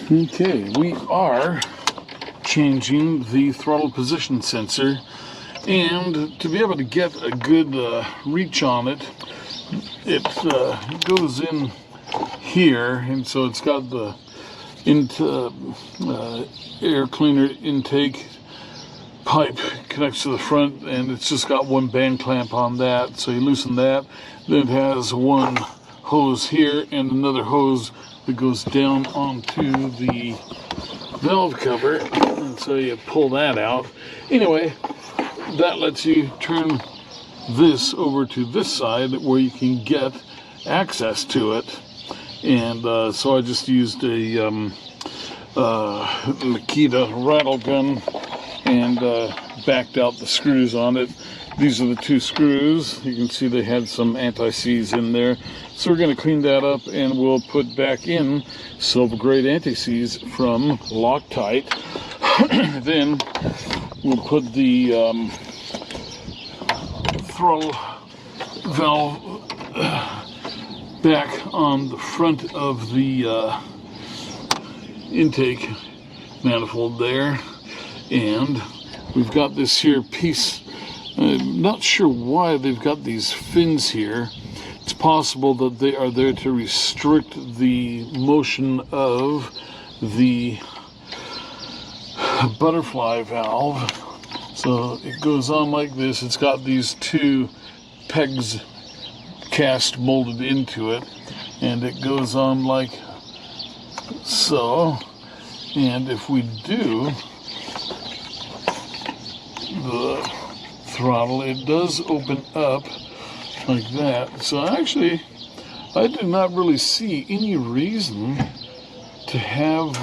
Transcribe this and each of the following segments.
Okay, we are changing the throttle position sensor, and to be able to get a good reach on it, it goes in here, and so it's got the air cleaner intake pipe connects to the front, and it's just got one band clamp on that, so you loosen that. Then it has one hose here and another hose that goes down onto the valve cover, and so you pull that out. Anyway, that lets you turn this over to this side where you can get access to it. And so I just used a Makita rattle gun and backed out the screws on it. These are the two screws. You can see they had some anti-seize in there. So we're going to clean that up, and we'll put back in silver grade anti-seize from Loctite. Then we'll put the throttle valve back on the front of the intake manifold there. And we've got this here piece. I'm not sure why they've got these fins here. It's possible that they are there to restrict the motion of the butterfly valve. So it goes on like this. It's got these two pegs cast molded into it, and it goes on like so. And if we do the throttle, it does open up like that. So actually, I do not really see any reason to have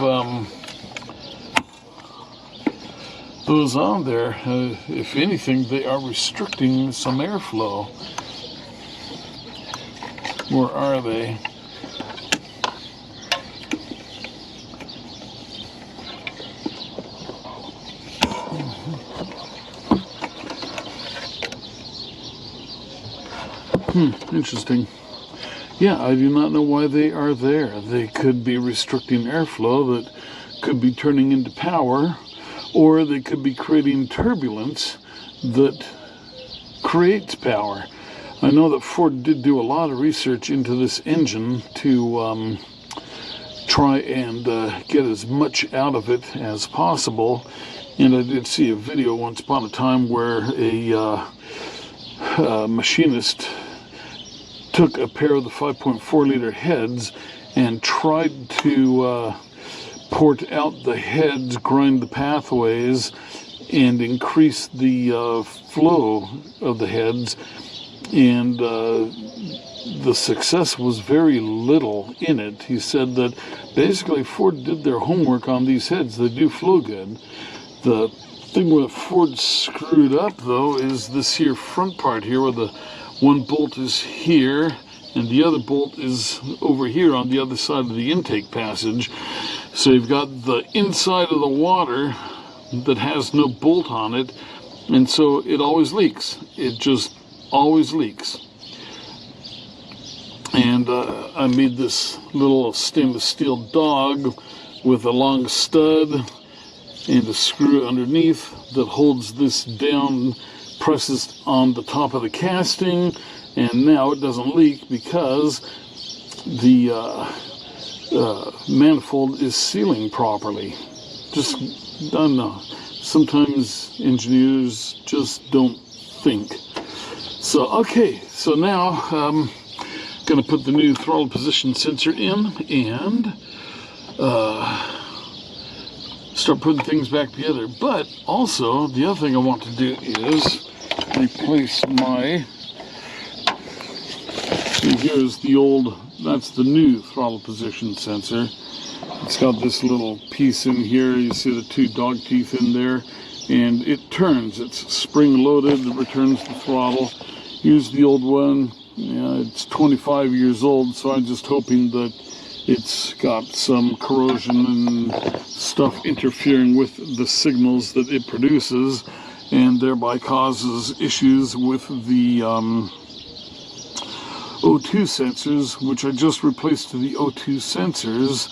those on there. If anything, they are restricting some airflow. Where are they? Interesting. Yeah, I do not know why they are there. They could be restricting airflow that could be turning into power, or they could be creating turbulence that creates power. I know that Ford did do a lot of research into this engine to try and get as much out of it as possible. And I did see a video once upon a time where a machinist took a pair of the 5.4 liter heads and tried to port out the heads, grind the pathways, and increase the flow of the heads. And the success was very little in it. He said that basically Ford did their homework on these heads. They do flow good. The thing where Ford screwed up, though, is this here front part here, where the one bolt is here and the other bolt is over here on the other side of the intake passage. So you've got the inside of the water that has no bolt on it, and so it always leaks. It just always leaks. And I made this little stainless steel dog with a long stud and a screw underneath that holds this down, presses on the top of the casting, and now it doesn't leak because the manifold is sealing properly. Just, I don't know, sometimes engineers just don't think. So, okay, so now I'm going to put the new throttle position sensor in and start putting things back together. But also, the other thing I want to do is replace my, see, here's the old, that's the new throttle position sensor. It's got this little piece in here. You see the two dog teeth in there, and it turns. It's spring loaded, it returns the throttle. Use the old one. Yeah, it's 25 years old, so I'm just hoping that it's got some corrosion and stuff interfering with the signals that it produces, and thereby causes issues with the O2 sensors, which I just replaced to the O2 sensors.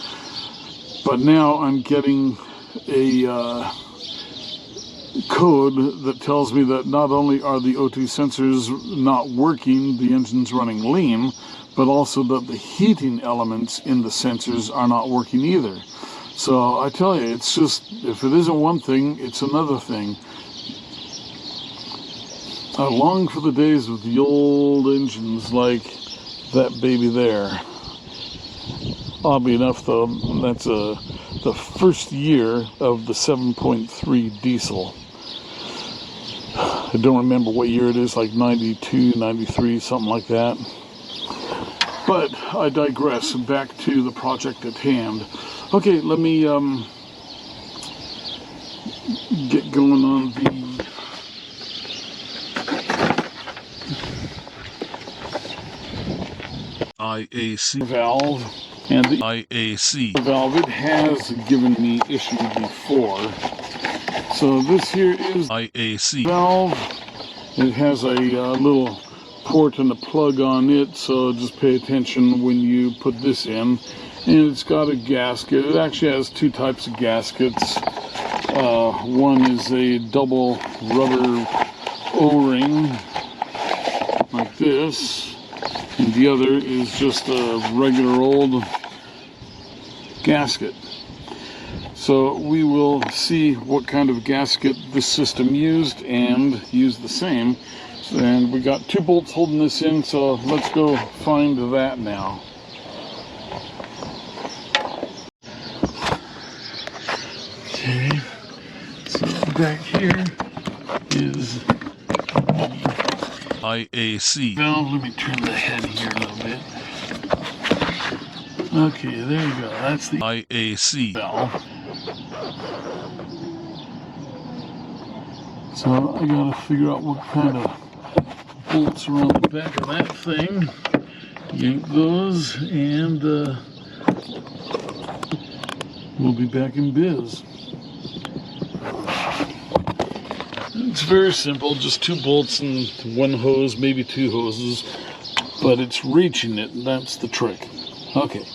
But now I'm getting a code that tells me that not only are the O2 sensors not working, the engine's running lean, but also that the heating elements in the sensors are not working either. So I tell you, it's just, if it isn't one thing, it's another thing. I long for the days of the old engines like that baby there. Oddly enough, though, that's the first year of the 7.3 diesel. I don't remember what year it is, like 92, 93, something like that. But I digress. Back to the project at hand. Okay, let me get going on the IAC valve. And the IAC valve, it has given me issue before. So this here is IAC valve. It has a little port and a plug on it, so just pay attention when you put this in. And it's got a gasket. It actually has two types of gaskets. One is a double rubber O-ring like this, and the other is just a regular old gasket. So we will see what kind of gasket this system used and use the same. And we got two bolts holding this in, so let's go find that now. Okay, so back here is IAC valve. Let me turn the head here a little bit. Okay, there you go. That's the IAC valve. So I gotta figure out what kind of bolts are on the back of that thing. Yank those, and we'll be back in biz. It's very simple, just two bolts and one hose, maybe two hoses, but it's reaching it, and that's the trick. Okay.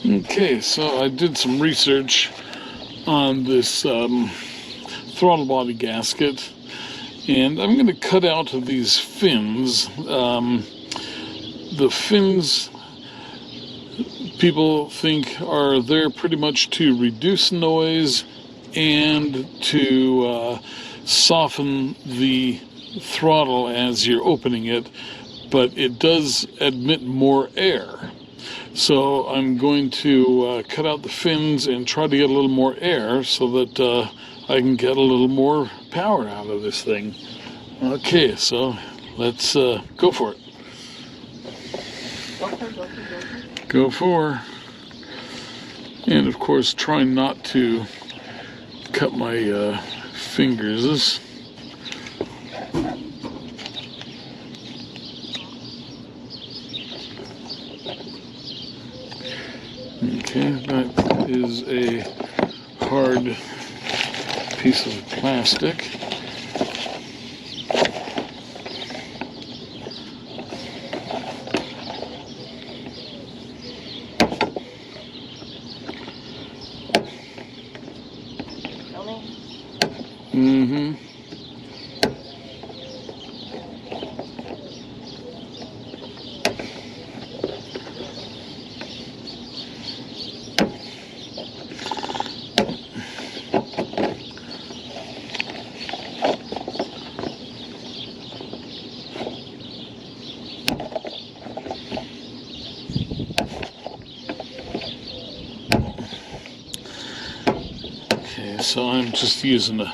Okay, so I did some research on this throttle body gasket, and I'm going to cut out of these fins. The fins, people think, are there pretty much to reduce noise and to soften the throttle as you're opening it, but it does admit more air. So I'm going to cut out the fins and try to get a little more air so that I can get a little more power out of this thing. Okay, so let's go for it. Go for. And of course, try not to cut my fingers. Okay, that is a hard piece of plastic. Mm-hmm. Okay, so I'm just using a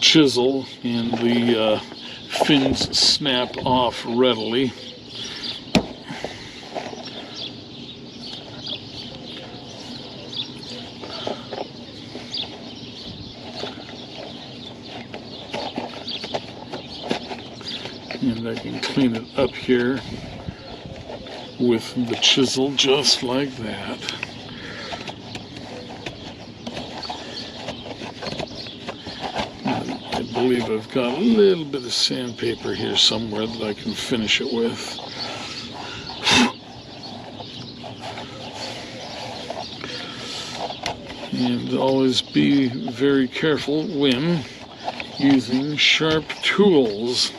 chisel, and the fins snap off readily. And I can clean it up here with the chisel just like that. I believe I've got a little bit of sandpaper here somewhere that I can finish it with. And always be very careful when using sharp tools.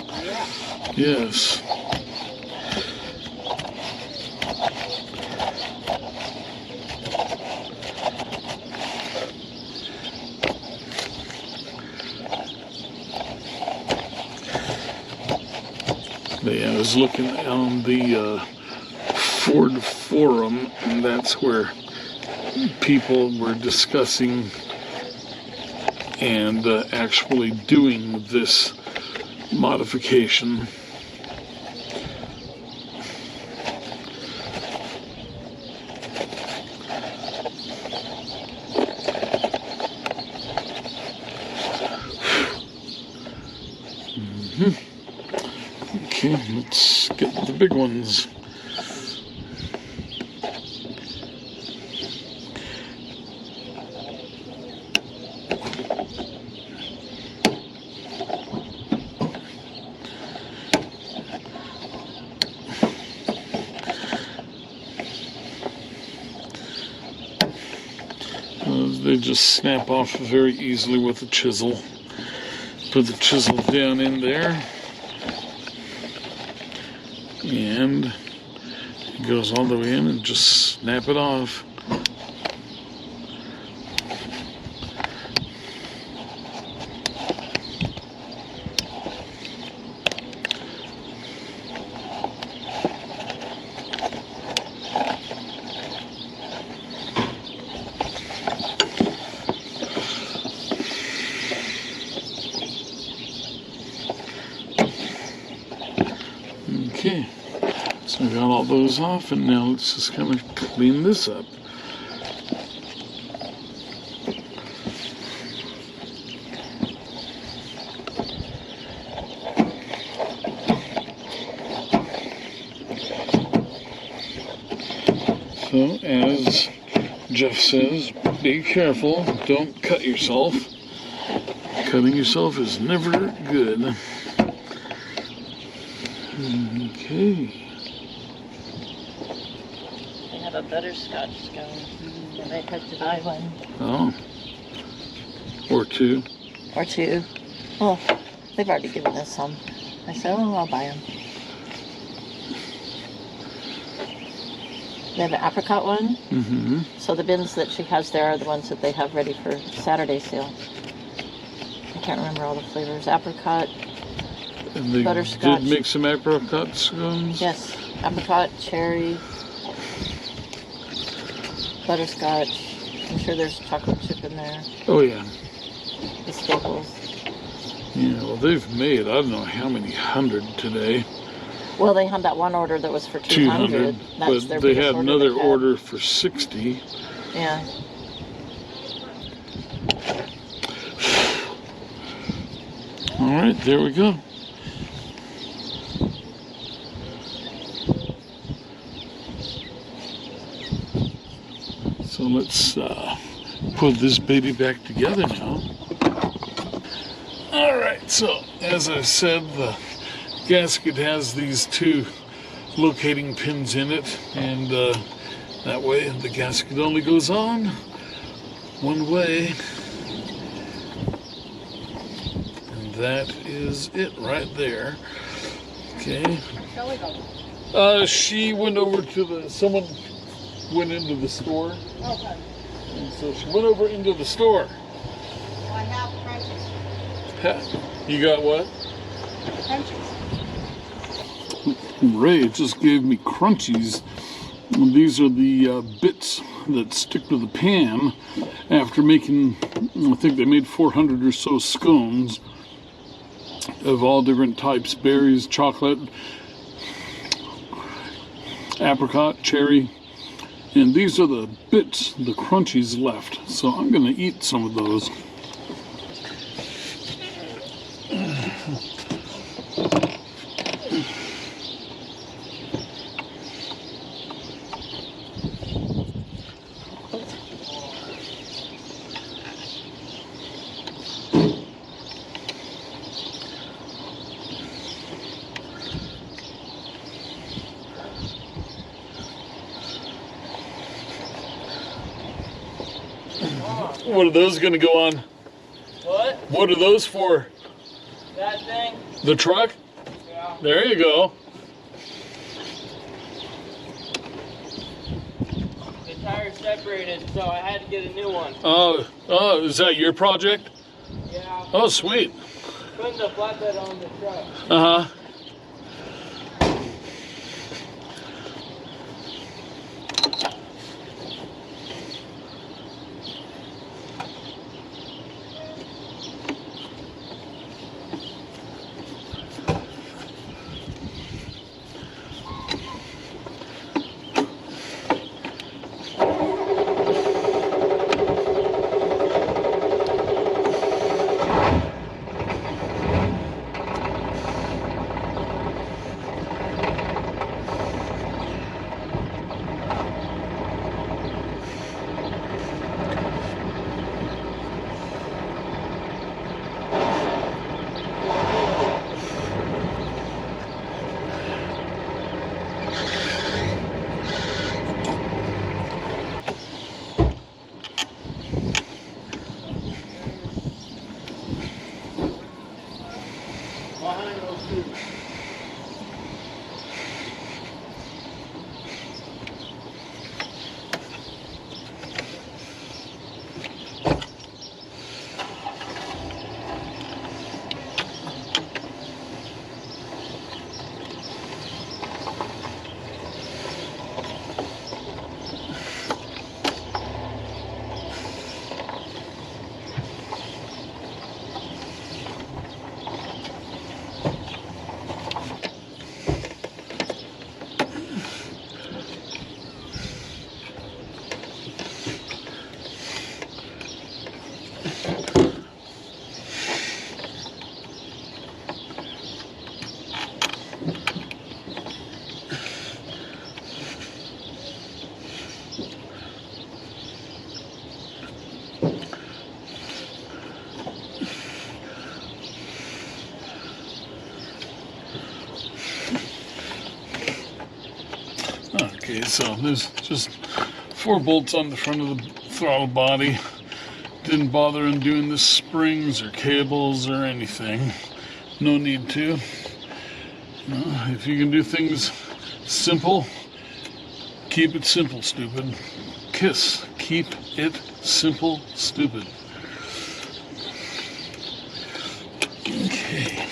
Yes. Yeah, I was looking on the Ford forum, and that's where people were discussing and actually doing this modification. Okay, let's get the big ones. They just snap off very easily with a chisel. Put the chisel down in there, and it goes all the way in, and just snap it off. Okay, so I got all those off, and now let's just kind of clean this up. So, as Jeff says, be careful, don't cut yourself. Cutting yourself is never good. Okay. They have a butterscotch scone, and I'd have to buy one. Oh. Or two. Or two. Well, they've already given us some. I said, oh, I'll buy them. They have an apricot one. Mm-hmm. So the bins that she has there are the ones that they have ready for Saturday sale. I can't remember all the flavors. Apricot. And they Butterscotch. did make some apricot scones? Yes, apricot, cherry, butterscotch. I'm sure there's chocolate chip in there. Oh, yeah. The staples. Yeah, well, they've made, I don't know how many hundred today. Well, they had that one order that was for 200. That's their but they biggest had order another they've had. order for 60. Yeah. All right, there we go. So let's put this baby back together now. All right, so as I said, the gasket has these two locating pins in it, and that way the gasket only goes on one way. And that is it right there. Okay. Shall we go? She went over to someone went into the store. Okay. And so she went over into the store. Well, I have crunchies. You got what? Crunchies. Ray just gave me crunchies. And these are the bits that stick to the pan after making, I think they made 400 or so scones of all different types, berries, chocolate, apricot, cherry. And these are the bits, the crunchies left. So I'm going to eat some of those. What are those going to go on? What? What are those for? That thing? The truck? Yeah. There you go. The tire separated, so I had to get a new one. Oh, is that your project? Yeah. Oh, sweet. Putting the flatbed on the truck. Uh-huh. Okay, so there's just 4 bolts on the front of the throttle body. Didn't bother undoing the springs or cables or anything. No need to. If you can do things simple, keep it simple, stupid. KISS. Keep it simple, stupid. Okay.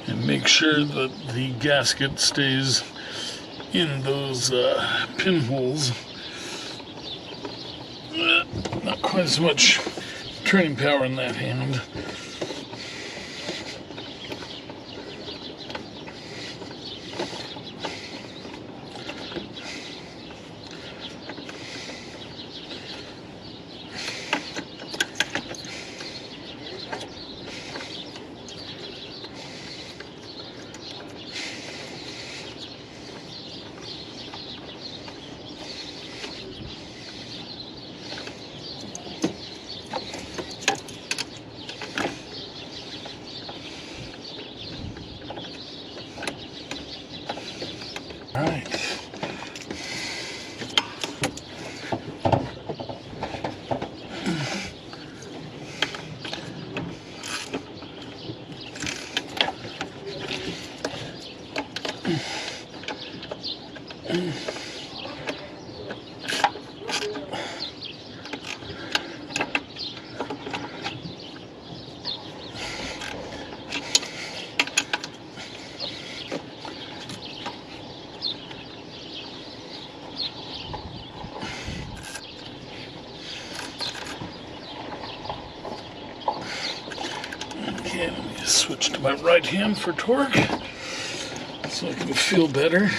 And make sure that the gasket stays in those pinholes. Not quite as much turning power in that hand. All right. Okay, let me just switch to my right hand for torque so I can feel better.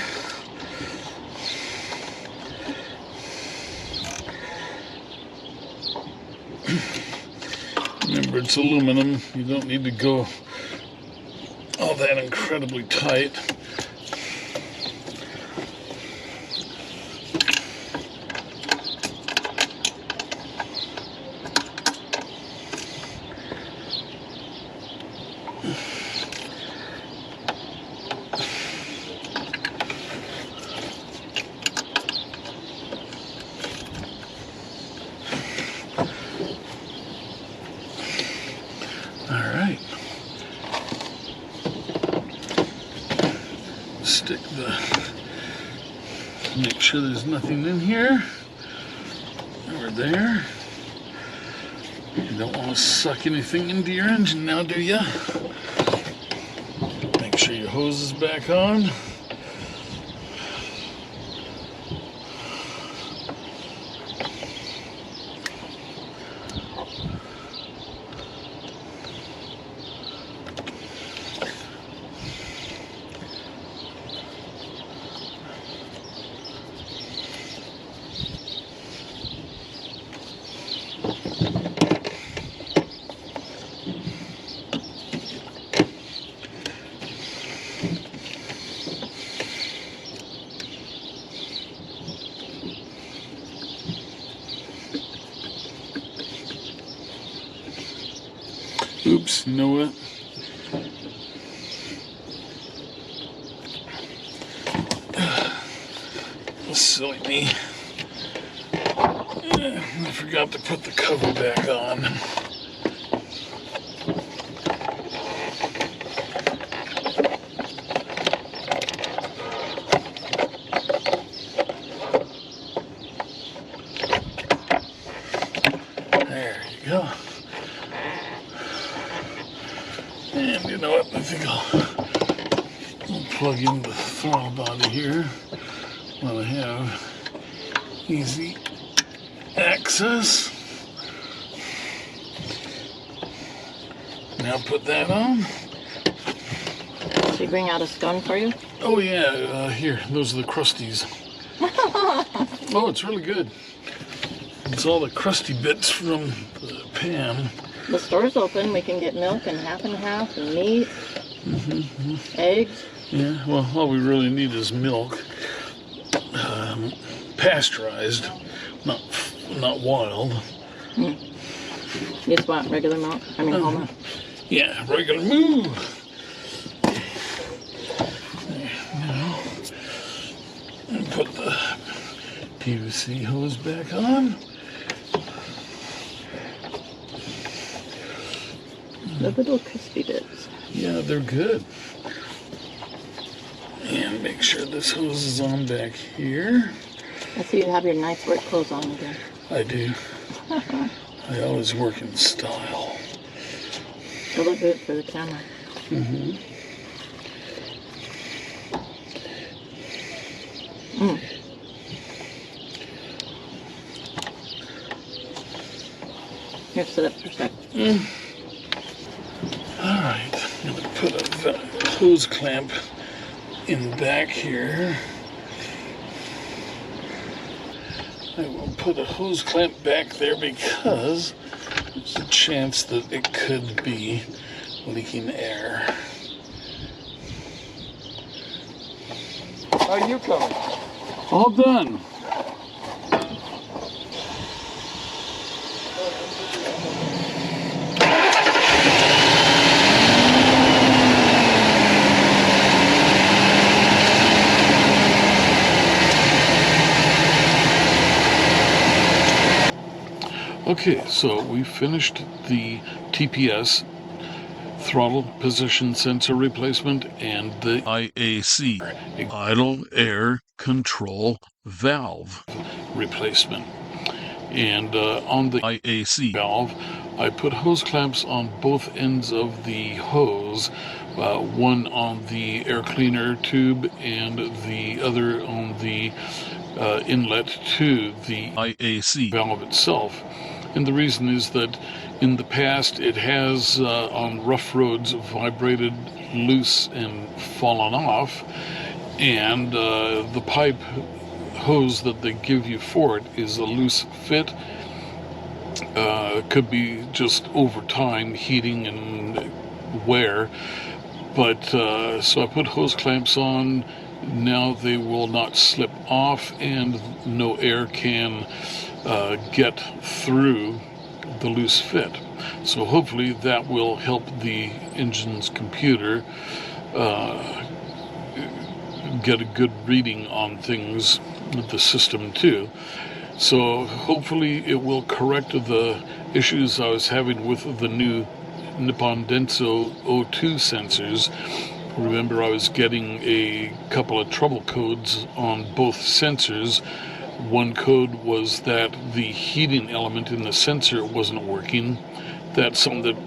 Remember, it's aluminum. You don't need to go all that incredibly tight. Make sure there's nothing in here or there. You don't want to suck anything into your engine now, do ya? Make sure your hose is back on. Oops, you know what? Silly me. I forgot to put the cover back on. There you go. And you know what? I think I'll plug in the throttle body here while I have easy access. Now put that on. Should we bring out a scone for you? Oh yeah, here, those are the crusties. Oh, it's really good. It's all the crusty bits from the pan. The store's open. We can get milk and half, and meat, eggs. Yeah, well, all we really need is milk. Pasteurized, not wild. You just want regular milk? I mean, whole milk. Yeah, regular moo. There you go. And put the PVC hose back on. The little crispy bits. Yeah, they're good. And make sure this hose is on back here. I see you have your nice work clothes on again. I do. I always work in style. They look good for the camera. Here, sit up for a sec. Alright, I'm going to put a hose clamp in back here. I will put a hose clamp back there because there's a chance that it could be leaking air. How are you coming? All done. Okay, so we finished the TPS throttle position sensor replacement and the IAC idle air control valve replacement. And on the IAC valve, I put hose clamps on both ends of the hose, one on the air cleaner tube and the other on the inlet to the IAC valve itself. And the reason is that in the past it has on rough roads vibrated loose and fallen off, and the pipe hose that they give you for it is a loose fit. Could be just over time heating and wear, but so I put hose clamps on. Now they will not slip off and no air can get through the loose fit. So hopefully that will help the engine's computer get a good reading on things with the system too. So hopefully it will correct the issues I was having with the new Nippon Denso O2 sensors, Remember, I was getting a couple of trouble codes on both sensors. One code was that the heating element in the sensor wasn't working. That's something that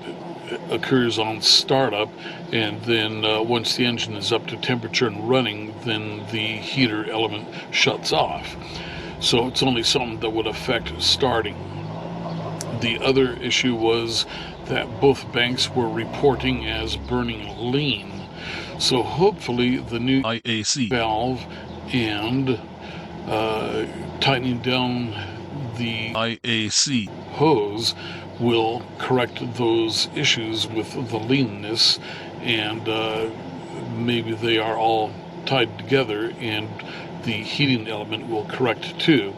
occurs on startup, and then once the engine is up to temperature and running, then the heater element shuts off. So it's only something that would affect starting. The other issue was that both banks were reporting as burning lean. So hopefully the new IAC valve and tightening down the IAC hose will correct those issues with the leanness, and maybe they are all tied together and the heating element will correct too.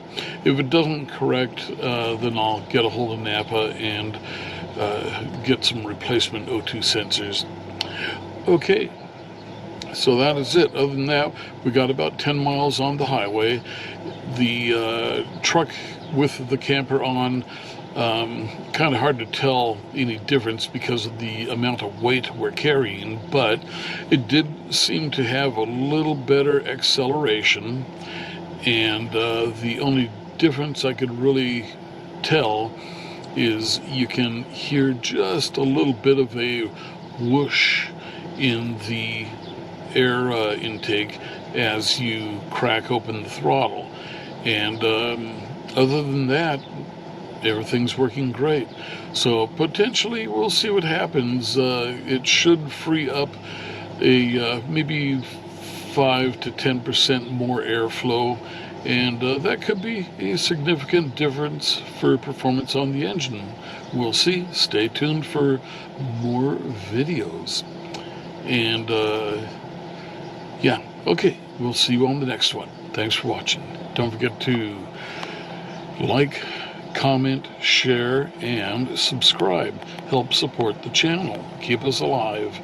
If it doesn't correct, then I'll get a hold of Napa and get some replacement O2 sensors. Okay, so that is it. Other than that, we got about 10 miles on the highway. The truck with the camper on, kind of hard to tell any difference because of the amount of weight we're carrying, but it did seem to have a little better acceleration, and the only difference I could really tell is you can hear just a little bit of a whoosh in the air intake as you crack open the throttle, and other than that, everything's working great. So potentially we'll see what happens. It should free up a maybe 5 to 10% more airflow, and that could be a significant difference for performance on the engine. We'll see. Stay tuned for more videos. And yeah, okay, we'll see you on the next one. Thanks for watching. Don't forget to like, comment, share, and subscribe. Help support the channel. Keep us alive.